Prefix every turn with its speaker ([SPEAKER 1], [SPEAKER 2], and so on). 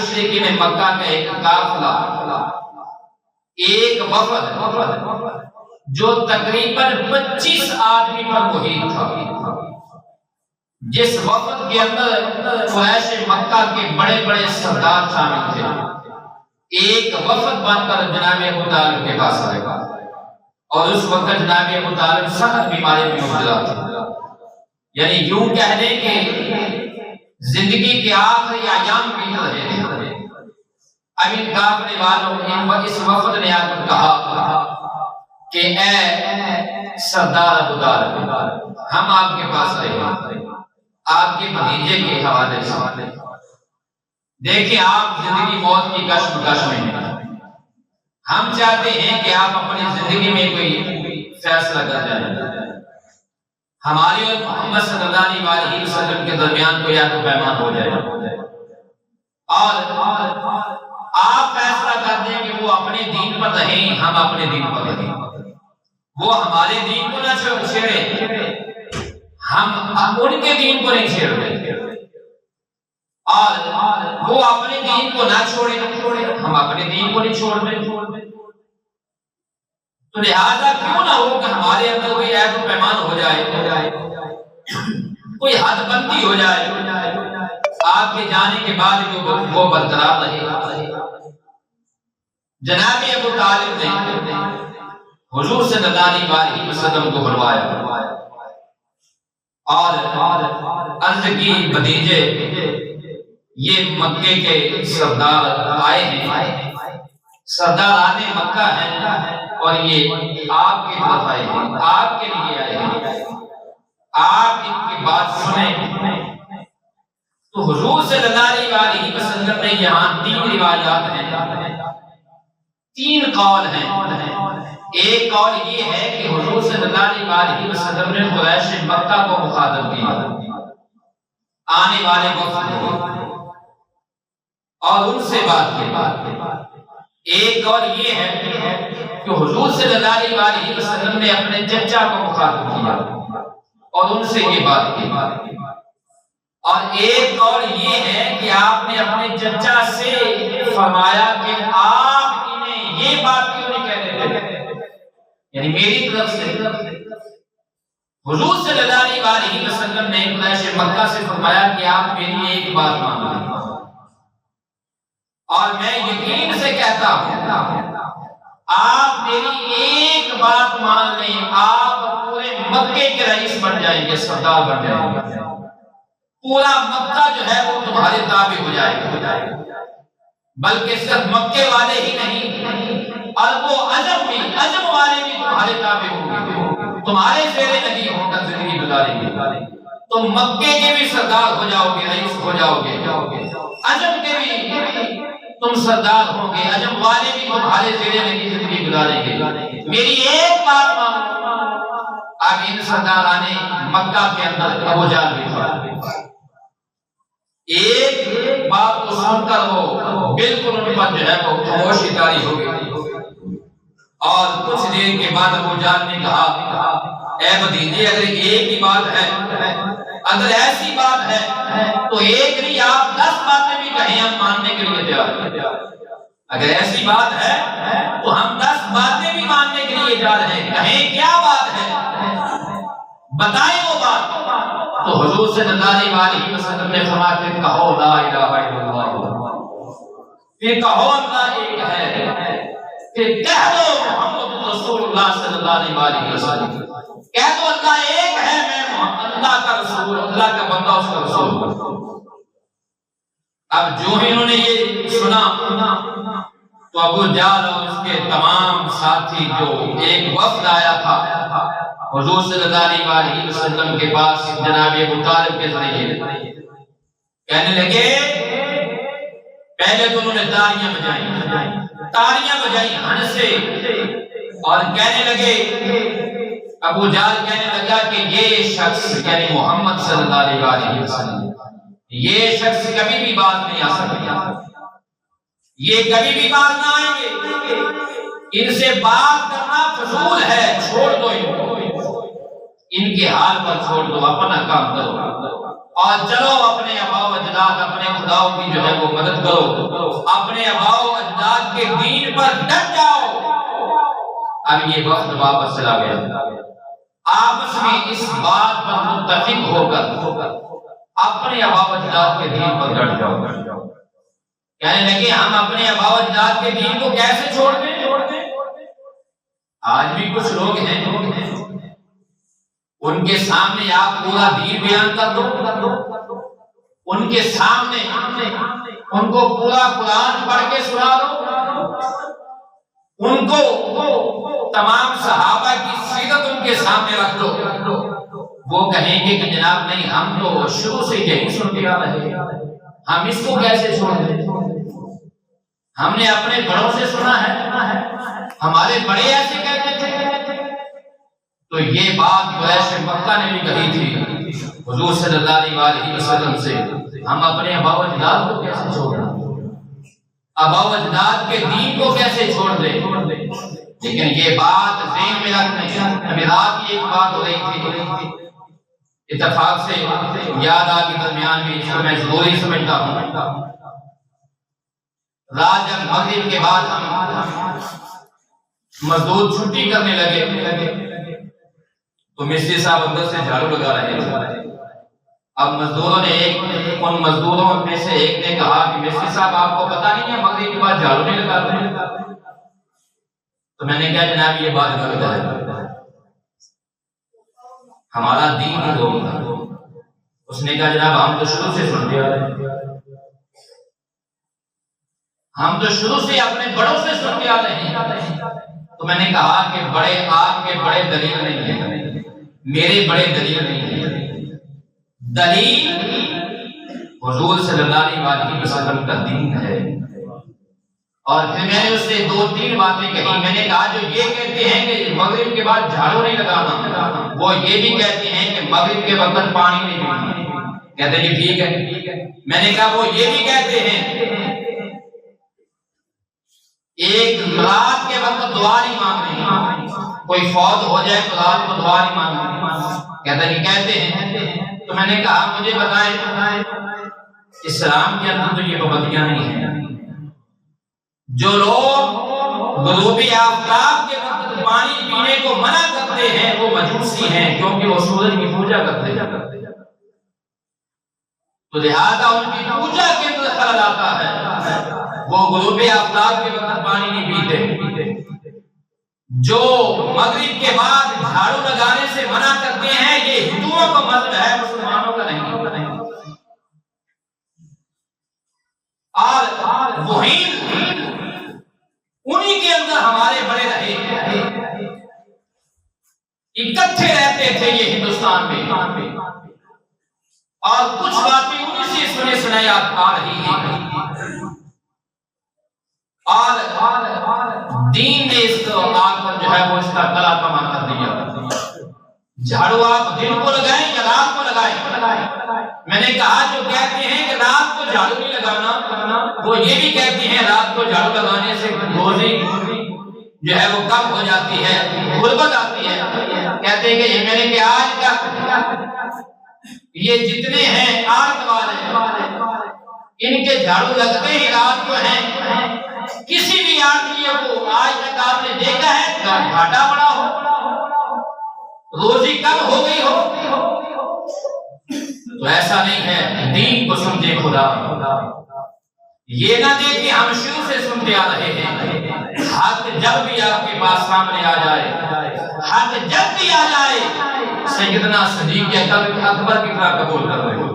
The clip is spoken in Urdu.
[SPEAKER 1] مشرکین مکہ کا ایک قافلہ، ایک وفد جو تقریباً 25 آدمی پر محیط تھا، جس وفد کے اندر قریش مکہ کے بڑے بڑے سردار شامل تھے، ایک وفد بن کر جناب ابو طالب کے پاس آئے گا، اور اس وقت جناب ابو طالب سخت بیماری میں مبتلا تھے، یعنی یوں کہہ دیں کہ زندگی کے آخری ایام بیت رہے تھے۔ اب ان کافر والوں اس وفد نے آ کر کہا کہ اے سردار ابو طالب، ہم آپ کے پاس آئے ہیں آپ کے بھتیجے کے حوالے سے، دیکھیں آپ زندگی موت کی کشمکش میں ہیں، ہم چاہتے ہیں کہ آپ اپنی زندگی میں کوئی فیصلہ کر جائیں، ہماری اور محمد صلی اللہ علیہ وسلم کے درمیان کوئی عہد و پیمان ہو جائے، اور آپ فیصلہ کر دیں کہ وہ اپنے دین پر رہیں، ہم اپنے دین پر رہیں، وہ ہمارے دین کو نہ چھیڑے، ہم ان کے دین کو نہیں چھیڑ رہے، اور وہ اپنے دین کو نہ چھوڑے، ہم اپنے دین کو نہیں چھوڑ رہے، تو لہذا کیوں نہ ہو کہ ہمارے اندر کوئی عہد و پیمان ہو جائے، کوئی حد بندی ہو جائے، آپ کے جانے کے بعد وہ برقرار رہے۔ جناب ابو طالب نے حضور صلی اللہ علیہ وسلم کو بلوایا اور عرض کی بھتیجے یہ مکے کے سردار آئے ہیں، سردار مکہ ہیں، اور یہ آپ کی طرف آئے ہیں، آپ کے لیے آئے ہیں، آپ ان کی بات سنیں۔ تو حضور صلی اللہ علیہ وسلم نے یہاں 3 روایات ہیں، 3 قول ہیں۔ ایک قول یہ ہے کہ حضور صلی اللہ علیہ وسلم نے قریش مکہ کو مخاطب کیا، آنے والے وقت اور ان سے بات کی۔ ایک قول یہ ہے کہ حضور صلی اللہ علیہ وسلم نے اپنے چچا کو مخاطب کیا اور ان سے یہ بات کی، اور ایک قول یہ ہے کہ آپ نے اپنے چچا سے فرمایا کہ آپ انہیں یہ بات کیوں نہیں کہہ دیتے، یعنی میری طرف سے حضور صلی اللہ علیہ وسلم نے قریش مکہ سے فرمایا کہ آپ میری ایک بات مان لیں، اور میں یقین سے کہتا ہوں آپ میری ایک بات مان لیں، آپ پورے مکے کے رئیس بن جائیں گے، سردار بن جائیں گے، پورا مکہ جو ہے وہ تمہارے تابع ہو جائے گا، بلکہ صرف مکے والے ہی نہیں، عرب و عجم بھی، عجم والے بھی تمہارے تابع ہوں گے، تمہارے زیر نگی ہو کر زندگی گزاریں گے، تم مکے کے بھی سردار ہو جاؤ گے، رئیس ہو جاؤ گے، عجم کے بھی تم سردار ہوں گے، عجم والے بھی تمہارے زیر نگی زندگی گزاریں گے، میری ایک بات مانو۔ اب ان سرداران مکہ کے اندر ابو جہل بھی تھا، ایک بات کو سن کر وہ بالکل ان پر جو ہے وہ خاموشی طاری ہو گئی، اور کچھ دیر کے بعد ابو جہل نے کہا اے بھتیجے، اگر ایک ہی بات ہے، اگر ایسی بات ہے تو ایک نہیں آپ 10 باتیں بھی کہیں ہم ماننے کے لیے تیار ہیں، اگر ایسی بات ہے تو ہم 10 باتیں بھی ماننے کے لیے تیار ہیں، کہیں کیا بات ہے، بتائیں وہ بات۔ تو حضور صلی اللہ علیہ وسلم نے فرمایا کہ کہو لا الہ الا اللہ، پھر کہو اللہ ایک ہے، پھر کہہ دو محمد رسول اللہ صلی اللہ علیہ وسلم، کہہ دو اللہ ایک ہے، میں اللہ کا رسول، اللہ کا بندہ، اس کا رسول۔ اب جو ہی انہوں نے یہ سنا تو ابو جہل اور اس کے تمام ساتھی جو ایک وفد آیا تھا حضور صلی اللہ علیہ وسلم کے پاس جناب ابو طالب کے ذریعے، کہنے لگے، پہلے تو انہوں نے تالیاں بجائی ہنسے، اور کہنے لگے، ابو جہل کہنے لگا کہ یہ شخص یعنی محمد صلی اللہ علیہ وسلم، یہ شخص کبھی بھی باز نہیں آ سکتا، یہ کبھی بھی باز نہ آئیں گے، ان سے بات کرنا فضول ہے، چھوڑ دو ان کے حال پر، چھوڑ دو، اپنا کام کرو۔ اور چلو اپنے آباء و اجداد اپنے خداؤں کی جو ہے وہ مدد کرو، اپنے آباء و اجداد کے دین پر ڈٹ جاؤ۔ اب یہ وقت واپس چلا گیا، آپس میں اس بات پر متفق ہو کر اپنے آباء و اجداد کے دین پر ڈٹ جاؤ۔ کہنے لگے ہم اپنے آباء و اجداد کے دین کو کیسے چھوڑ دیں؟ آج بھی کچھ لوگ ہیں ان کے سامنے آپ پورا دین بیان کر دو، ان کے سامنے ان کو پورا قرآن پڑھ کے سنا دو، ان کو تمام صحابہ کی سیرت ان کے سامنے رکھ دو، وہ کہیں گے کہ جناب نہیں، ہم تو شروع سے یہی سنتے آ رہے ہیں، ہم اس کو کیسے چھوڑ دیں؟ ہم نے اپنے بڑوں سے سنا ہے، ہمارے بڑے ایسے کہتے تھے۔ تو یہ بات قریش مکہ نے بھی کہی تھی حضور صلی اللہ علیہ وسلم سے، ہم اپنے آباء و اجداد کو کیسے چھوڑ دیں، آباء و اجداد کے دین کو کیسے چھوڑ دیں؟ لیکن یہ بات ذہن میں رکھنے، ابھی رات کی ایک بات ہو رہی تھی، اتفاق سے یاد آ کے درمیان میں اس کو میں ضروری سمجھتا ہوں۔ رات جب مغرب کے بعد ہم مزدور چھٹی کرنے لگے تو مستری صاحب اندر سے جھاڑو لگا رہے تھے۔ اب مزدوروں نے ان مزدوروں میں سے ایک نے کہا کہ مستری صاحب آپ کو پتا نہیں ہے مغرب کے بعد جھاڑو نہیں لگاتے؟ تو میں نے کہا جناب یہ بات غلط ہے، ہمارا دین ہی دو تھا۔ اس نے کہا جناب ہم تو شروع سے سنتے آ رہے ہیں، ہم تو شروع سے اپنے بڑوں سے سنتے آ رہے ہیں۔ تو میں نے کہا کہ بڑے آپ کے بڑے دلیل نہیں ہیں، میرے بڑے دلیل نہیں ہیں، دلیل حضور صلی اللہ علیہ وسلم کا دین ہے۔ اور پھر میں نے اس سے 2-3 باتیں کہی، میں نے کہا جو یہ کہتے ہیں کہ مغرب کے بعد جھاڑو نہیں لگانا، وہ یہ بھی کہتے ہیں کہ مغرب کے وقت پانی نہیں پینا۔ کہتے ہیں ٹھیک ہے۔ میں نے کہا وہ یہ بھی کہتے ہیں ایک رات کے وقت دعا نہیں مانگنی، کوئی فوت ہو جائے تو رات کو دعا نہیں مانگنی، کہتے ہیں۔ تو میں نے کہا مجھے بتائیں اسلام کے اندر تو یہ پابندیاں نہیں ہیں۔ جو لوگ غروب آفتاب کے وقت پانی پینے کو منع کرتے ہیں وہ مجوسی ہیں، کیونکہ وہ سورج کی پوجا کرتے ہیں، تو لہذا ان کی پوجا کے اندر خلل آتا ہے، وہ غروب آفتاب کے وقت پانی نہیں پیتے۔ جو مغرب کے بعد جھاڑو لگانے سے منع کرتے ہیں یہ ہندوؤں کا مذہب ہے، مسلمانوں کا نہیں۔ اور وہی انہی کے اندر ہمارے بڑے رہے، اکٹھے رہتے تھے یہ ہندوستان میں، اور کچھ باتیں انہی سے سنے سنائی آ رہی ہیں، اور دین نے اس آگ پر جو ہے وہ اس کا گلا کما کر دیا۔ جھاڑو آپ دن کو لگائیں یا رات کو لگائیں؟ میں نے کہا جو کہتے ہیں کہ رات کو جھاڑو نہیں لگانا، وہ یہ بھی کہتے ہیں رات کو جھاڑو لگانے سے روزی جو ہے وہ کم ہو جاتی ہے، غربت آتی ہے۔ کہتے ہیں کہ میں نے کہ آج تک یہ جتنے ہیں آرت والے ان کے جھاڑو لگتے ہی رات کو ہیں، کسی بھی آدمی کو آج تک آپ نے دیکھا ہے گھاٹا پڑا ہو، روزی کم ہو گئی ہو؟ تو ایسا نہیں ہے۔ دین کو سمجھے خدا، یہ نہ دیکھیں ہم شروع سے سنتے آ رہے ہیں، حق جب بھی آپ کے پاس سامنے آ جائے، حق جب بھی آ جائے، سیدنا صدیق اکبر کی طرح قبول کر رہے ہو۔